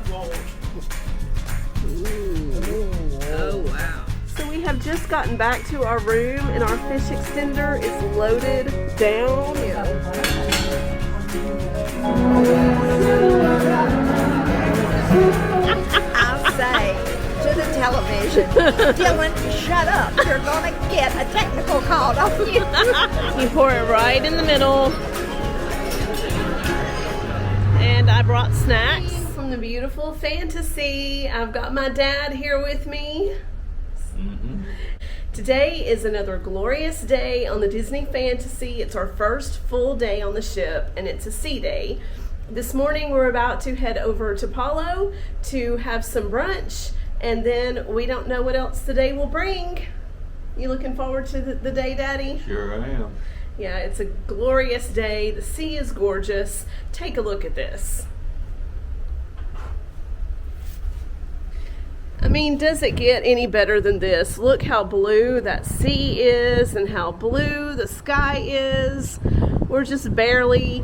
Oh, wow. So we have just gotten back to our room and our fish extender is loaded down. I'll say to the television, Dylan, shut up. You're going to get a technical call, don't you? You pour it right in the middle. And I brought snacks from the beautiful Fantasy. I've got my dad here with me. Today is another glorious day on the Disney Fantasy. It's our first full day on the ship, and it's a sea day. This morning we're about to head over to Palo to have some brunch, and then we don't know what else the day will bring. You looking forward to the day, Daddy? Sure I am. Yeah, it's a glorious day. The sea is gorgeous. Take a look at this. I mean, does it get any better than this? Look how blue that sea is and how blue the sky is. We're just barely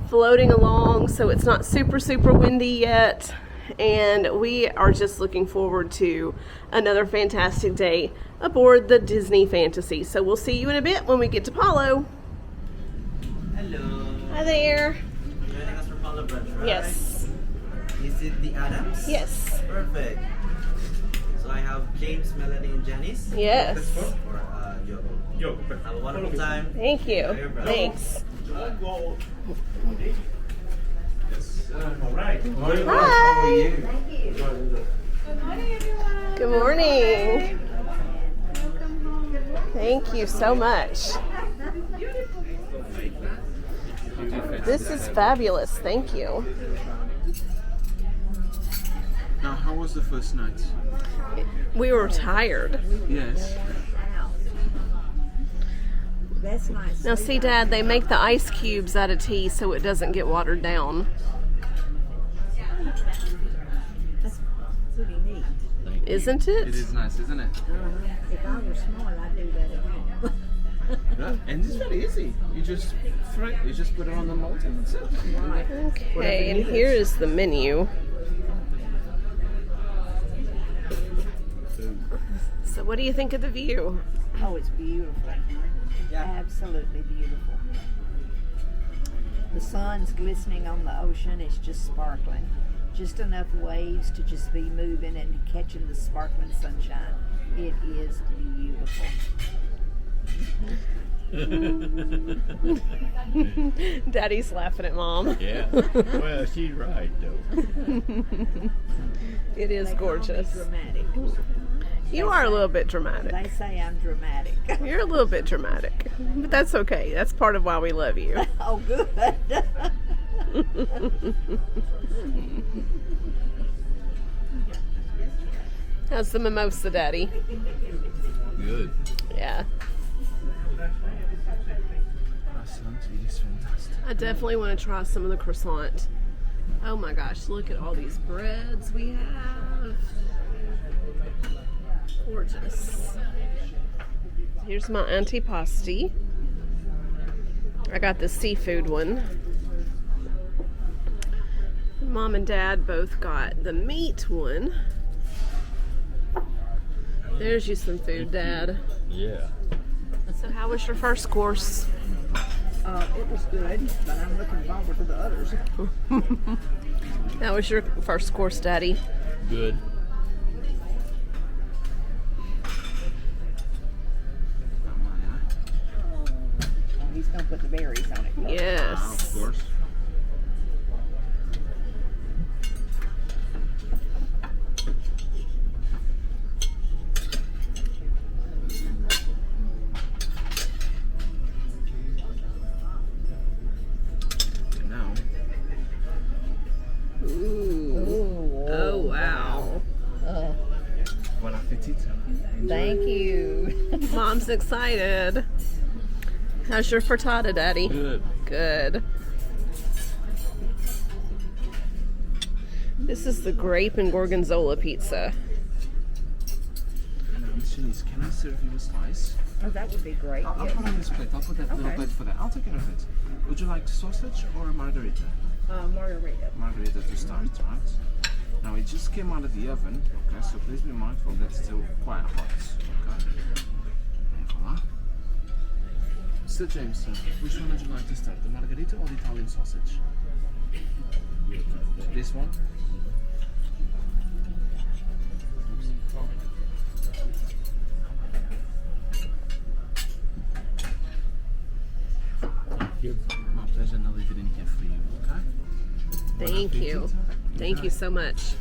floating along, so it's not super windy yet. And we are just looking forward to another fantastic day aboard the Disney Fantasy. So we'll see you in a bit when we get to Palo. Hello. Hi there. Joining us for Palo Brunch, right? Yes. Is it the Adams? Yes. Perfect. So I have James, Melanie, and Janice. Yes. Or Joe. Have a wonderful time. Thank you. Enjoy your brunch. Thanks. All right. Morning, Hi. How are you? Good morning. Thank you so much. This is fabulous. Thank you. Now, how was the first night? We were tired. Yes. That's nice. Now see, Dad, they make the ice cubes out of tea so it doesn't get watered down. That's pretty neat. Isn't It it? is nice, isn't it? If I were smart, I'd do that at home. Yeah. And it's very easy. You just put it on the malt and that's it. Okay, and here is the menu. So what do you think of the view? Oh, it's beautiful. Absolutely beautiful. The sun's glistening on the ocean. It's just sparkling. Just enough waves to just be moving and catching the sparkling sunshine. It is beautiful. Daddy's laughing at Mom. Yeah. Well, she's right, though. It is They call me gorgeous. dramatic. You are a little bit dramatic. They say I'm dramatic. You're a little bit dramatic, but that's okay. That's part of why we love you. Oh, good. How's the mimosa, Daddy? Good. Yeah, Croissant, it is fantastic. I definitely want to try some of the croissant. Oh my gosh, look at all these breads we have. Gorgeous. Here's my antipasti. I got the seafood one. Mom and Dad both got the meat one. There's you some food, Dad. Yeah. So how was your first course? It was good, but I'm looking forward to the others. How was your first course, Daddy? Good. He's going to put the berries on it. Of Yes. course. And now, Ooh. Oh, wow. bon appetit. Thank you. Mom's excited. How's your frittata, Daddy? Good. Good. This is the grape and gorgonzola pizza. Miss Janice, can I serve you a slice? Oh, that would be great. I'll Yes. put on this plate. I'll put that little Okay. plate for that. I'll take care of it. Would you like sausage or a margarita? Margarita. Margarita to start, right? Now it just came out of the oven, okay, so please be mindful that's still quite hot, okay? And voila. So James, which one would you like to start, the margarita or the Italian sausage? This one? My pleasure, and I'll leave it in here for you, okay? Thank you. Thank you so much.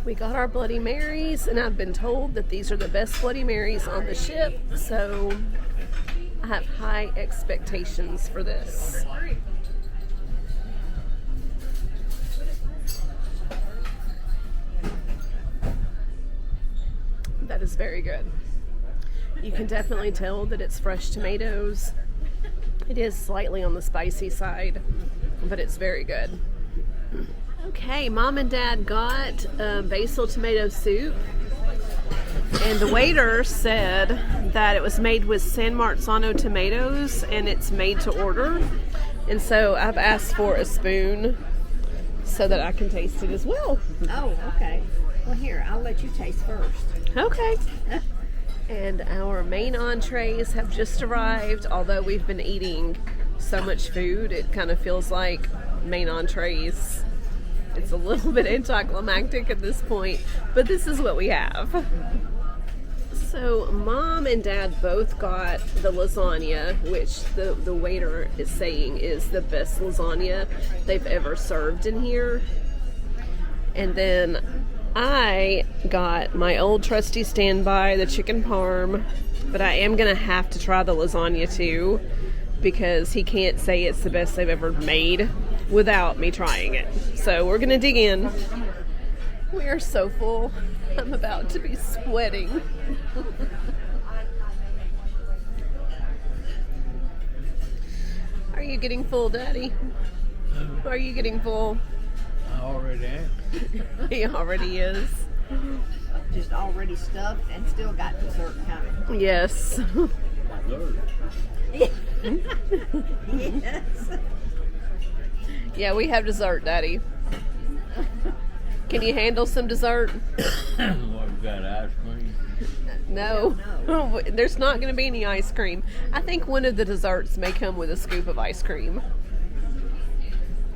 We got our Bloody Marys, and I've been told that these are the best Bloody Marys on the ship, so I have high expectations for this. That is very good. You can definitely tell that it's fresh tomatoes. It is slightly on the spicy side, but it's very good. Okay, Mom and Dad got basil tomato soup, and the waiter said that it was made with San Marzano tomatoes and it's made to order. And so I've asked for a spoon so that I can taste it as well. Oh, okay. Well, here, I'll let you taste first. Okay. And our main entrees have just arrived. Although we've been eating so much food, it kind of feels like main entrees. It's a little bit anticlimactic at this point, but this is what we have. So Mom and Dad both got the lasagna, which the waiter is saying is the best lasagna they've ever served in here. And then I got my old trusty standby, the chicken parm, but I am going to have to try the lasagna too, because he can't say it's the best they've ever made without me trying it. So we're going to dig in. We are so full. I'm about to be sweating. Are you getting full, Daddy? Are you getting full? I already am. He already is. Just already stuffed and still got dessert coming. Yes. Yes. Yeah, we have dessert, Daddy. Can you handle some dessert? What, got ice cream? No. There's not going to be any ice cream. I think one of the desserts may come with a scoop of ice cream.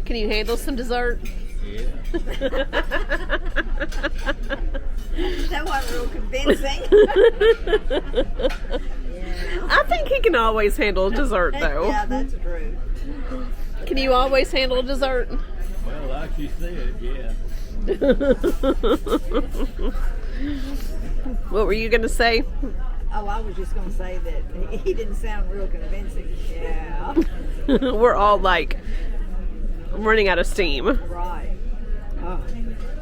Can you handle some dessert? Yeah. That wasn't real convincing. Yeah. I think he can always handle dessert, though. Yeah, that's true. Can you always handle dessert? Well, like you said, yeah. What were you going to say? Oh, I was just going to say that he didn't sound real convincing. Yeah. We're all like running out of steam. Right. Oh.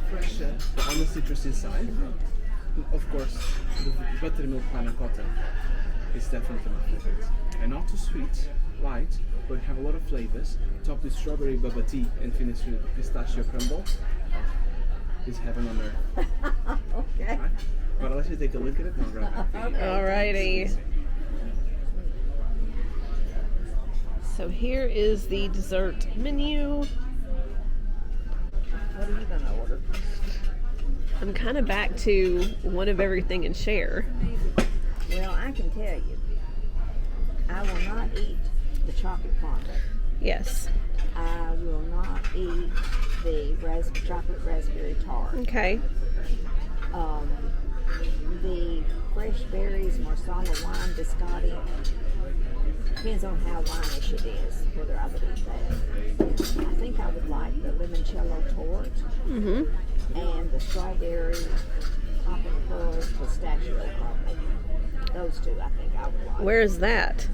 Fresh, but on the citrusy side. Of course, the buttermilk panna cotta is definitely my favorite. And not too sweet, light, but have a lot of flavors. Topped with strawberry bubble tea and finished with pistachio crumble. Oh, it's heaven on earth. Okay. Right? But I'll let you take a look at it and I'll grab it. Okay. Alrighty. So here is the dessert menu. What are you going to order? I'm kind of back to one of everything and share. Well, I can tell you, I will not eat the chocolate fondant. Yes. I will not eat the chocolate raspberry tart. Okay. The fresh berries, marsala wine, biscotti. Depends on how wine-ish it is, whether I would eat that. I think I would like the limoncello tort and the strawberry pop and pearls pistachio crumble. Those two I think I would like. Where is that?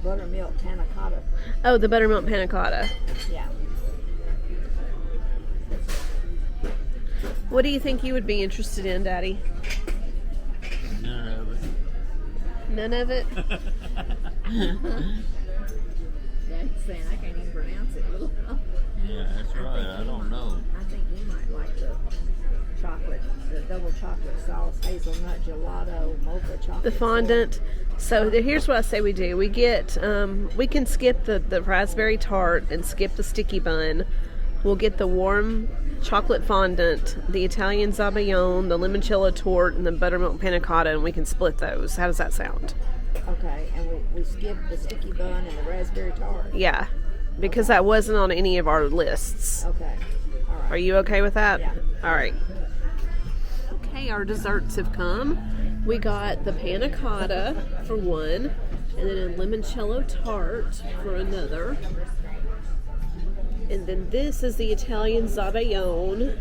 Buttermilk panna cotta. Oh, the buttermilk panna cotta. Yeah. What do you think you would be interested in, Daddy? None of it. None of it? That's saying I can't even pronounce it. Yeah, that's right. I don't know. I think you might like the chocolate, the double chocolate sauce, hazelnut gelato, mocha chocolate. The fondant. So here's what I say we do. We get, we can skip the raspberry tart and skip the sticky bun, We'll get the warm chocolate fondant, the Italian zabaione, the limoncello torte, and the buttermilk panna cotta, and we can split those. How does that sound? Okay, and we skipped the sticky bun and the raspberry tart. Yeah, because that wasn't on any of our lists. Okay, all right. Are you okay with that? Yeah. All right. Okay, our desserts have come. We got the panna cotta for one, and then a limoncello tart for another. And then this is the Italian zabaione,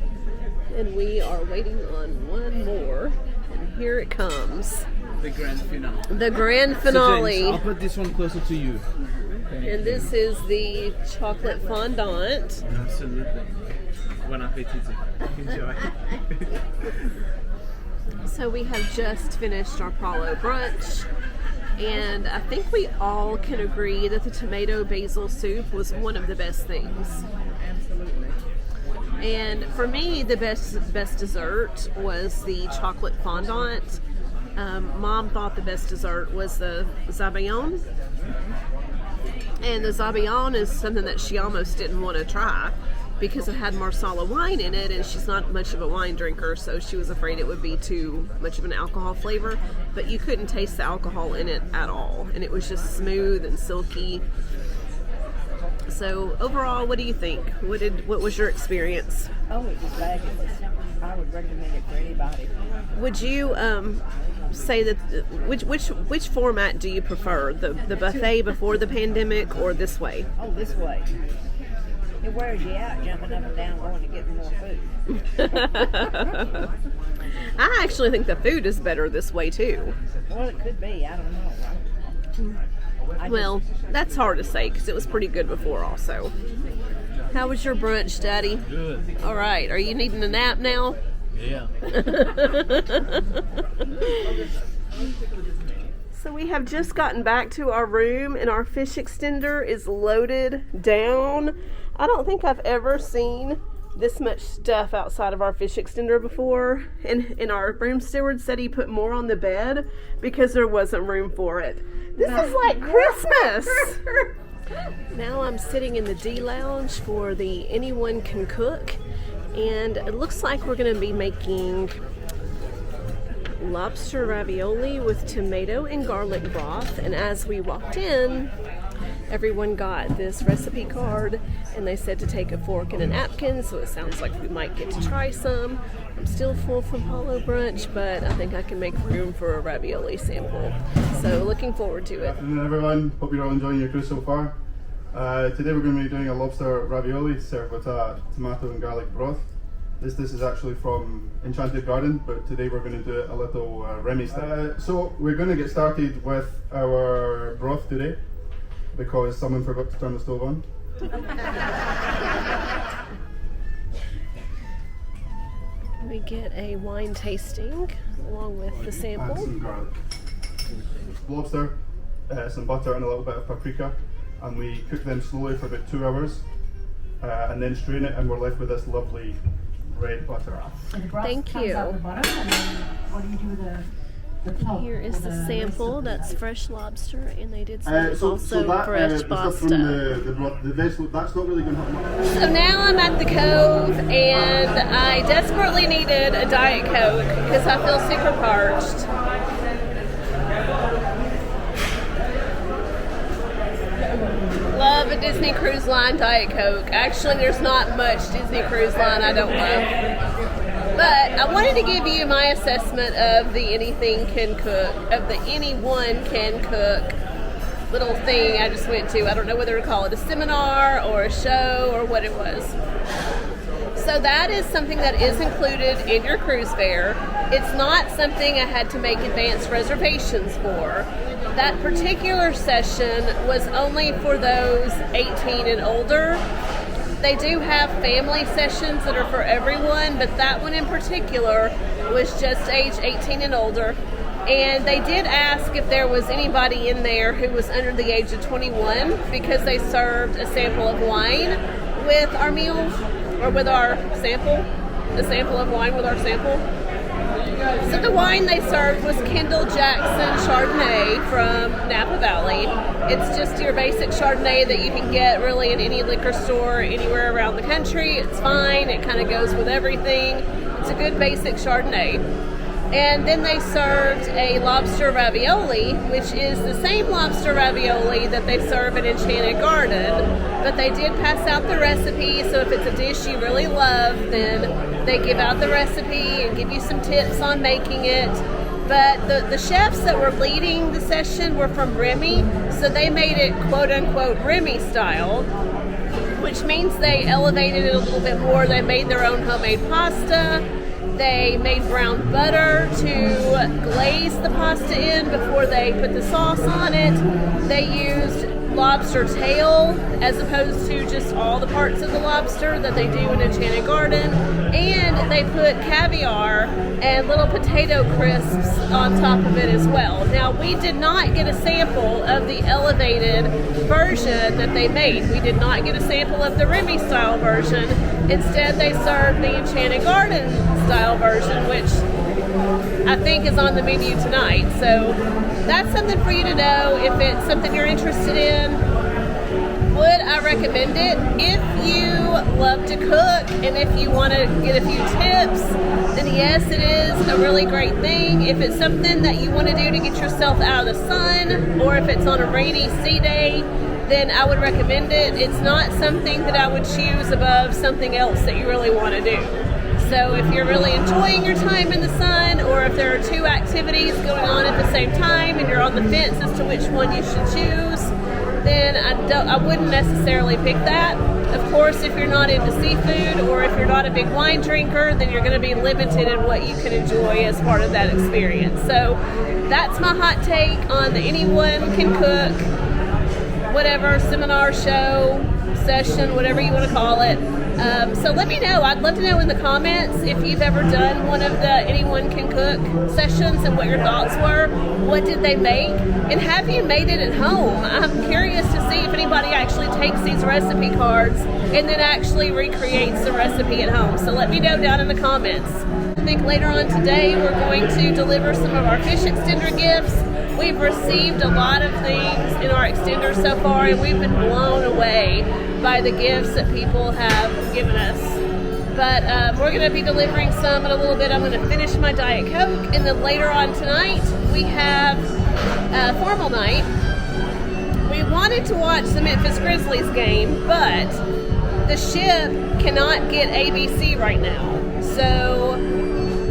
and we are waiting on one more. And here it comes. The grand finale. The grand So finale. James, I'll put this one closer to you. And this is the chocolate fondant. Absolutely. Bon appetit. Enjoy. So we have just finished our Palo Brunch, and I think we all can agree that the tomato basil soup was one of the best things. Absolutely. And for me, the best dessert was the chocolate fondant. Mom thought the best dessert was the zabaione. And the zabaione is something that she almost didn't want to try because it had Marsala wine in it, and she's not much of a wine drinker, so she was afraid it would be too much of an alcohol flavor. But you couldn't taste the alcohol in it at all, and it was just smooth and silky. So overall, what do you think? What was your experience? Oh, it was fabulous. I would recommend it for anybody. Would you say that which format do you prefer? The buffet before the pandemic or this way? Oh, this way. It wears you out jumping up and down going to get more food. I actually think the food is better this way too. Well, it could be. I don't know. Well, that's hard to say because it was pretty good before also. How was your brunch, Daddy? Good. All right. Are you needing a nap now? Yeah. So we have just gotten back to our room and our fish extender is loaded down. I don't think I've ever seen this much stuff outside of our fish extender before. And our room steward said he put more on the bed because there wasn't room for it. This is like Christmas. Now I'm sitting in the D lounge for the Anyone Can Cook, and it looks like we're going to be making lobster ravioli with tomato and garlic broth. And as we walked in, everyone got this recipe card, and they said to take a fork and a napkin, so it sounds like we might get to try some. I'm still full from Palo Brunch, but I think I can make room for a ravioli sample. So looking forward to it. Good afternoon, everyone. Hope you're all enjoying your cruise so far. Today we're going to be doing a lobster ravioli served with a tomato and garlic broth. This is actually from Enchanted Garden, but today we're going to do it a little Remy style. So we're going to get started with our broth today because someone forgot to turn the stove on. We get a wine tasting along with the And sample. some garlic. Lobster, some butter and a little bit of paprika, and we cook them slowly for about 2 hours and then strain it, and we're left with this lovely red butter. Thank you. Here is the sample. That's fresh lobster, and they did some also fresh the stuff pasta. from the broth, the vessel, that's not really going to have much. So now I'm at the Cove, and I desperately needed a Diet Coke because I feel super parched. Love a Disney Cruise Line Diet Coke. Actually, there's not much Disney Cruise Line I don't love. But I wanted to give you my assessment of the Anyone Can Cook little thing I just went to. I don't know whether to call it a seminar or a show or what it was. So that is something that is included in your cruise fare. It's not something I had to make advanced reservations for. That particular session was only for those 18 and older. They do have family sessions that are for everyone, but that one in particular was just age 18 and older. And they did ask if there was anybody in there who was under the age of 21 because they served a sample of wine with our meal, or with our sample, a sample of wine with our sample. So the wine they served was Kendall Jackson Chardonnay from Napa Valley. It's just your basic Chardonnay that you can get really in any liquor store anywhere around the country. It's fine. It kind of goes with everything. It's a good basic Chardonnay. And then they served a lobster ravioli, which is the same lobster ravioli that they serve at Enchanted Garden, but they did pass out the recipe, so if it's a dish you really love, then they give out the recipe and give you some tips on making it. But the chefs that were leading the session were from Remy, so they made it quote-unquote Remy style, which means they elevated it a little bit more. They made their own homemade pasta. They made brown butter to glaze the pasta in before they put the sauce on it. They used lobster tail as opposed to just all the parts of the lobster that they do in Enchanted Garden. And they put caviar and little potato crisps on top of it as well. Now, we did not get a sample of the elevated version that they made. We did not get a sample of the Remy style version. Instead, they served the Enchanted Garden style version, which I think is on the menu tonight. So that's something for you to know if it's something you're interested in. Would I recommend it? If you love to cook and if you want to get a few tips, then yes, it is a really great thing. If it's something that you want to do to get yourself out of the sun, or if it's on a rainy sea day, then I would recommend it. It's not something that I would choose above something else that you really want to do. So if you're really enjoying your time in the sun, or if there are two activities going on at the same time and you're on the fence as to which one you should choose, then I wouldn't necessarily pick that. Of course, if you're not into seafood or if you're not a big wine drinker, then you're going to be limited in what you can enjoy as part of that experience. So that's my hot take on the anyone can cook, whatever, seminar, show, session, whatever you want to call it. So let me know. I'd love to know in the comments if you've ever done one of the Anyone Can Cook sessions and what your thoughts were. What did they make? And have you made it at home? I'm curious to see if anybody actually takes these recipe cards and then actually recreates the recipe at home. So let me know down in the comments. I think later on today we're going to deliver some of our fish extender gifts. We've received a lot of things in our extender so far, and we've been blown away by the gifts that people have given us. But we're going to be delivering some in a little bit. I'm going to finish my Diet Coke, and then later on tonight we have a formal night. We wanted to watch the Memphis Grizzlies game, but the ship cannot get ABC right now, so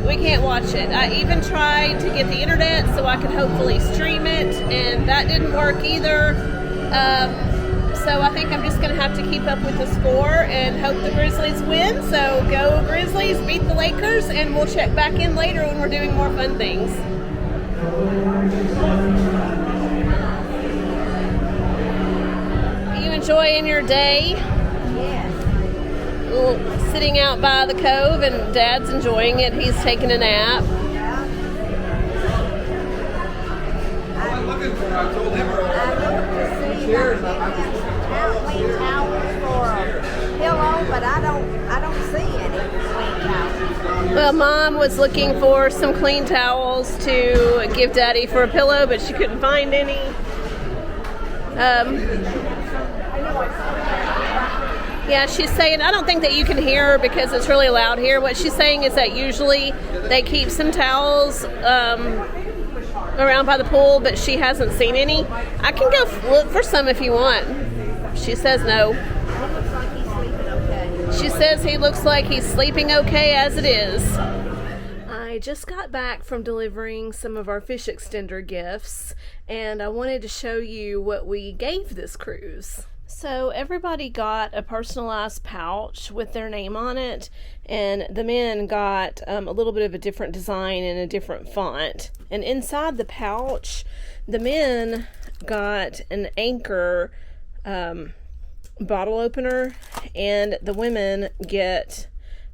we can't watch it. I even tried to get the internet so I could hopefully stream it, and that didn't work either. So I think I'm just going to have to keep up with the score and hope the Grizzlies win. So go Grizzlies, beat the Lakers, and we'll check back in later when we're doing more fun things. Are you enjoying your day? Yes. Sitting out by the cove, and Dad's enjoying it. He's taking a nap. I looked to see if I could get clean towels for a pillow, but I don't see any clean towels. Well, Mom was looking for some clean towels to give Daddy for a pillow, but she couldn't find any. Yeah, she's saying, I don't think that you can hear her because it's really loud here. What she's saying is that usually they keep some towels around by the pool, but she hasn't seen any. I can go look for some if you want. She says no. Looks like he's sleeping okay. She says he looks like he's sleeping okay as it is. I just got back from delivering some of our fish extender gifts, and I wanted to show you what we gave this cruise. So everybody got a personalized pouch with their name on it, and the men got a little bit of a different design and a different font. And inside the pouch, the men got an Anchor bottle opener, and the women get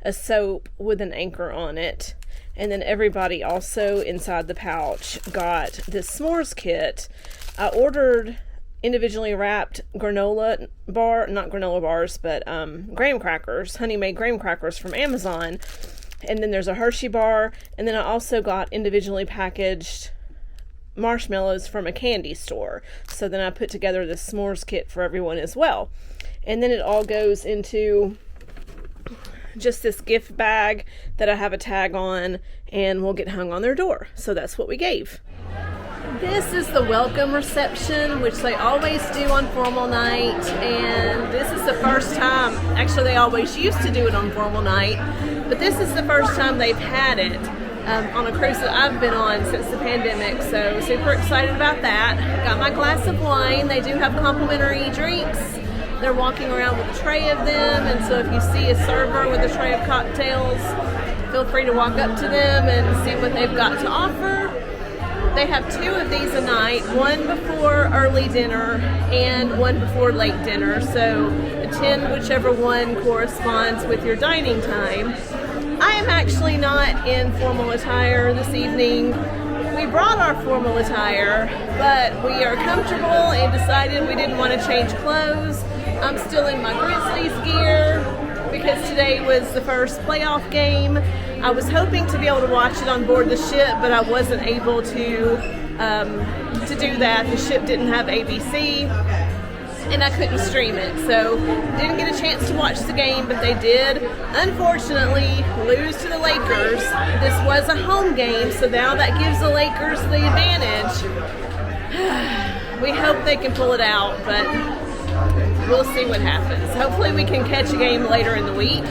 a soap with an Anchor on it. And then everybody also inside the pouch got this s'mores kit. I ordered individually wrapped granola bar, not granola bars, but graham crackers, honey made graham crackers from Amazon. And then there's a Hershey bar. And then I also got individually packaged marshmallows from a candy store. So then I put together this s'mores kit for everyone as well. And then it all goes into just this gift bag that I have a tag on and will get hung on their door. So that's what we gave. This is the welcome reception, which they always do on formal night, and this is the first time, actually they always used to do it on formal night, but this is the first time they've had it on a cruise that I've been on since the pandemic, so super excited about that. Got my glass of wine. They do have complimentary drinks. They're walking around with a tray of them, and so if you see a server with a tray of cocktails, feel free to walk up to them and see what they've got to offer. They have 2 of these a night, one before early dinner and one before late dinner, so attend whichever one corresponds with your dining time. I am actually not in formal attire this evening. We brought our formal attire, but we are comfortable and decided we didn't want to change clothes. I'm still in my Grizzlies gear because today was the first playoff game. I was hoping to be able to watch it on board the ship, but I wasn't able to do that. The ship didn't have ABC, and I couldn't stream it, so didn't get a chance to watch the game, but they did, unfortunately, lose to the Lakers. This was a home game, so now that gives the Lakers the advantage. We hope they can pull it out, but we'll see what happens. Hopefully we can catch a game later in the week.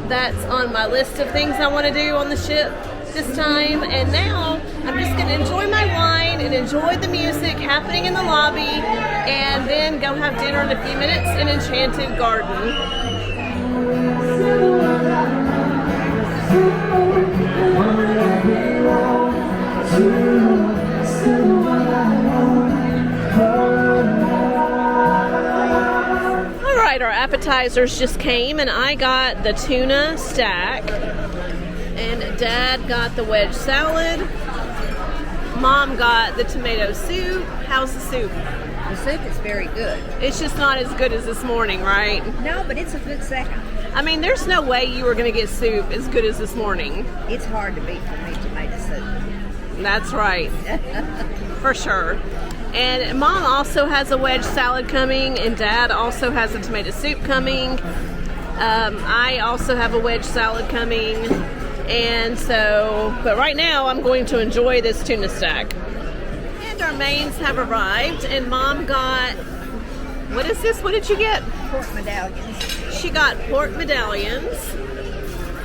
That's on my list of things I want to do on the ship this time. And now I'm just going to enjoy my wine and enjoy the music happening in the lobby, and then go have dinner in a few minutes in Enchanted Garden. Our appetizers just came, and I got the tuna stack, and Dad got the wedge salad. Mom got the tomato soup. How's the soup? The soup is very good. It's just not as good as this morning, right? No, but it's a good second. I mean, there's no way you were going to get soup as good as this morning. It's hard to beat for me tomato soup. That's right. For sure. And Mom also has a wedge salad coming, and Dad also has a tomato soup coming. I also have a wedge salad coming. And so, but right now I'm going to enjoy this tuna stack. And our mains have arrived, and Mom got, what is this? What did you get? Pork medallions. She got pork medallions.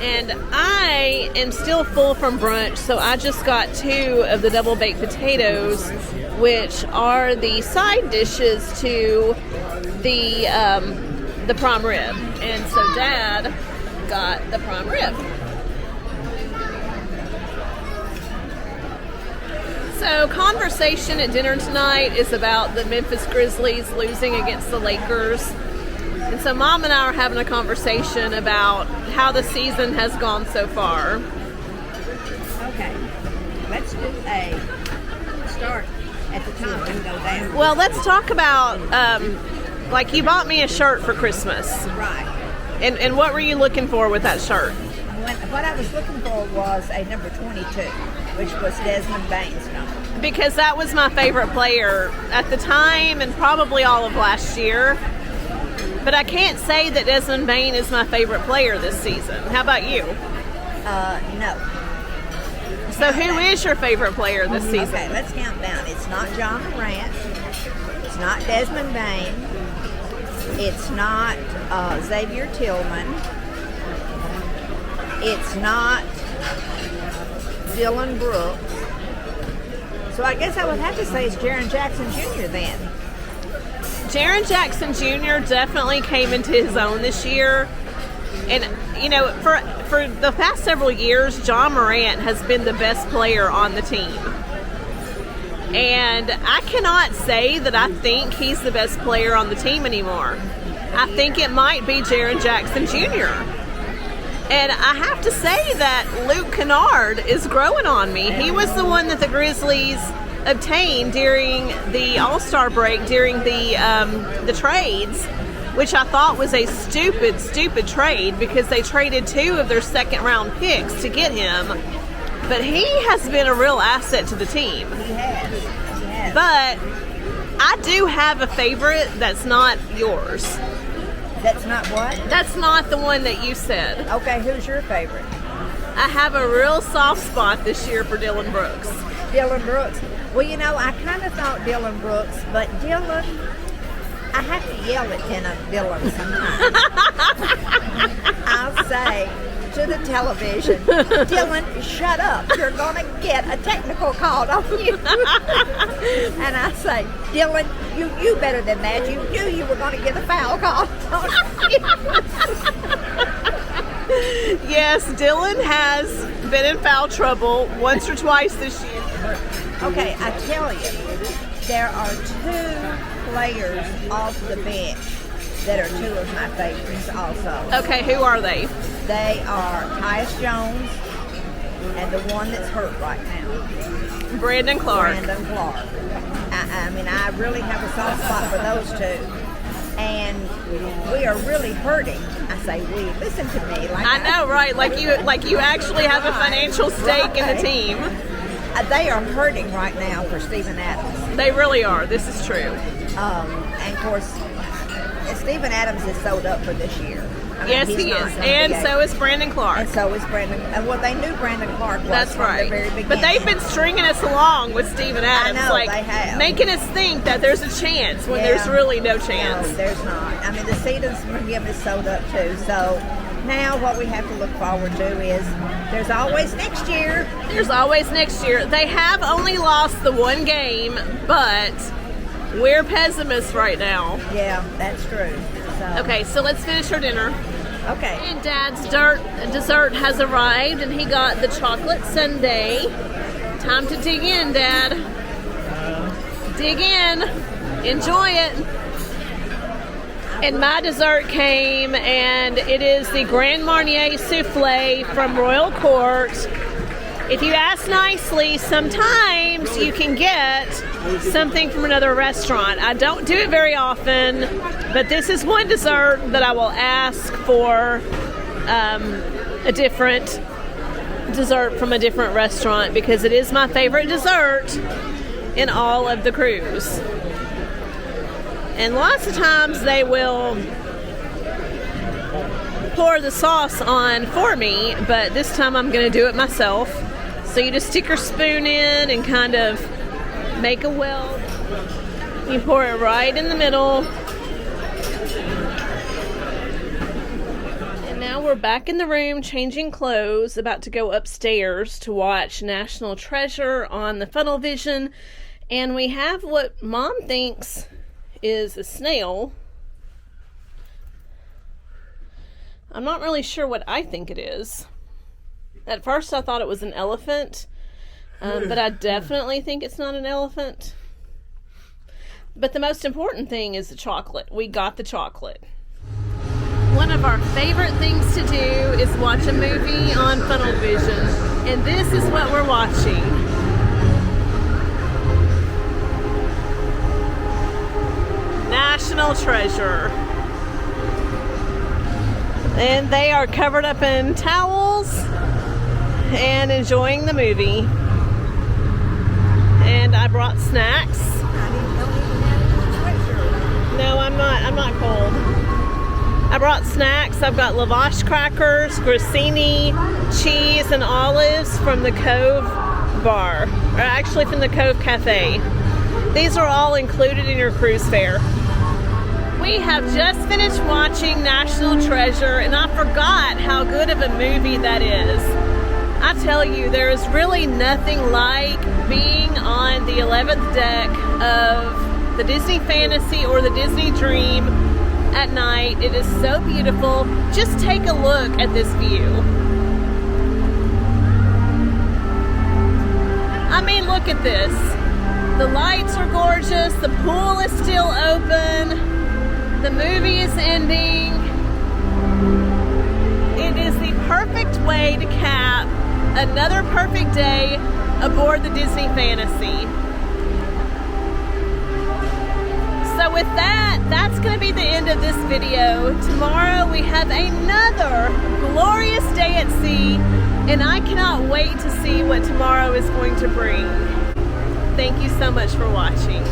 And I am still full from brunch, so I just got 2 of the double baked potatoes, which are the side dishes to the prime rib. And so Dad got the prime rib. So conversation at dinner tonight is about the Memphis Grizzlies losing against the Lakers. And so Mom and I are having a conversation about how the season has gone so far. Okay, let's do a start at the top and go down. Well, let's talk about, like, you bought me a shirt for Christmas. Right. And what were you looking for with that shirt? What I was looking for was a number 22, which was Desmond Bain's number. Because that was my favorite player at the time and probably all of last year. But I can't say that Desmond Bain is my favorite player this season. How about you? No. So who is your favorite player this season? Okay, let's count down. It's not John Morant. It's not Desmond Bain. It's not Xavier Tillman. It's not Dylan Brooks. So I guess I would have to say it's Jaren Jackson Jr. then. Jaren Jackson Jr. definitely came into his own this year. And, you know, for the past several years, John Morant has been the best player on the team. And I cannot say that I think he's the best player on the team anymore. I think it might be Jaren Jackson Jr. And I have to say that Luke Kennard is growing on me. He was the one that the Grizzlies obtained during the All-Star break, during the trades. which I thought was a stupid trade because they traded 2 of their second-round picks to get him. But he has been a real asset to the team. He has. But I do have a favorite that's not yours. That's not what? That's not the one that you said. Okay, who's your favorite? I have a real soft spot this year for Dylan Brooks. Dylan Brooks. Well, you know, I kind of thought Dylan Brooks, but Dylan, I have to yell at Dylan sometimes. I'll say to the television, Dylan, shut up. You're going to get a technical called on you. And I say, Dylan, you better than that. You knew you were going to get a foul called on you. Yes, Dylan has been in foul trouble once or twice this year. Okay, I tell you, there are 2 players off the bench that are 2 of my favorites also. Okay, who are they? They are Tyus Jones and the one that's hurt right now, Brandon Clark. Brandon Clark. I mean, I really have a soft spot for those 2. And we are really hurting. I say we. Listen to me. Like I know, right? Like you actually have a financial stake in the team. They are hurting right now for Steven Adams. They really are. This is true. And of course, Steven Adams is sold up for this year. I mean, Yes, he's he not is. gonna And be so is Brandon Clark. And so is Brandon. Well, they knew Brandon Clark was That's from right. the very beginning. But they've been stringing us along with Steven Adams, know, like they have. making us think that there's a chance when there's really no chance. No, there's not. I mean, the season's for him is sold up too. So now what we have to look forward to is there's always next year. There's always next year. They have only lost the 1 game, but we're pessimists right now. Yeah, that's true. So, Okay, so let's finish our dinner. Okay. And Dad's dessert has arrived, and he got the chocolate sundae. Time to dig in, Dad. Dig in. Enjoy it. And my dessert came, and it is the Grand Marnier souffle from Royal Court. If you ask nicely, sometimes you can get something from another restaurant. I don't do it very often, but this is one dessert that I will ask for a different dessert from a different restaurant because it is my favorite dessert in all of the cruise. And lots of times they will pour the sauce on for me, but this time I'm going to do it myself. So you just stick your spoon in and kind of make a welt. You pour it right in the middle. And now we're back in the room changing clothes, about to go upstairs to watch National Treasure on the Funnel Vision. And we have what Mom thinks is a snail. I'm not really sure what I think it is. At first I thought it was an elephant, but I definitely think it's not an elephant. But the most important thing is the chocolate. We got the chocolate. One of our favorite things to do is watch a movie on Funnel Vision, and this is what we're watching. National Treasure. And they are covered up in towels and enjoying the movie. And I brought snacks. No, I'm not cold. I brought snacks. I've got lavash crackers, grissini, cheese, and olives from the Cove Bar. Or actually from the Cove Cafe. These are all included in your cruise fare. We have just finished watching National Treasure, and I forgot how good of a movie that is. I tell you, there is really nothing like being on the 11th deck of the Disney Fantasy or the Disney Dream at night. It is so beautiful. Just take a look at this view. I mean, look at this. The lights are gorgeous. The pool is still open. The movie is ending. It is the perfect way to cap another perfect day aboard the Disney Fantasy. So with that, that's going to be the end of this video. Tomorrow we have another glorious day at sea, and I cannot wait to see what tomorrow is going to bring. Thank you so much for watching.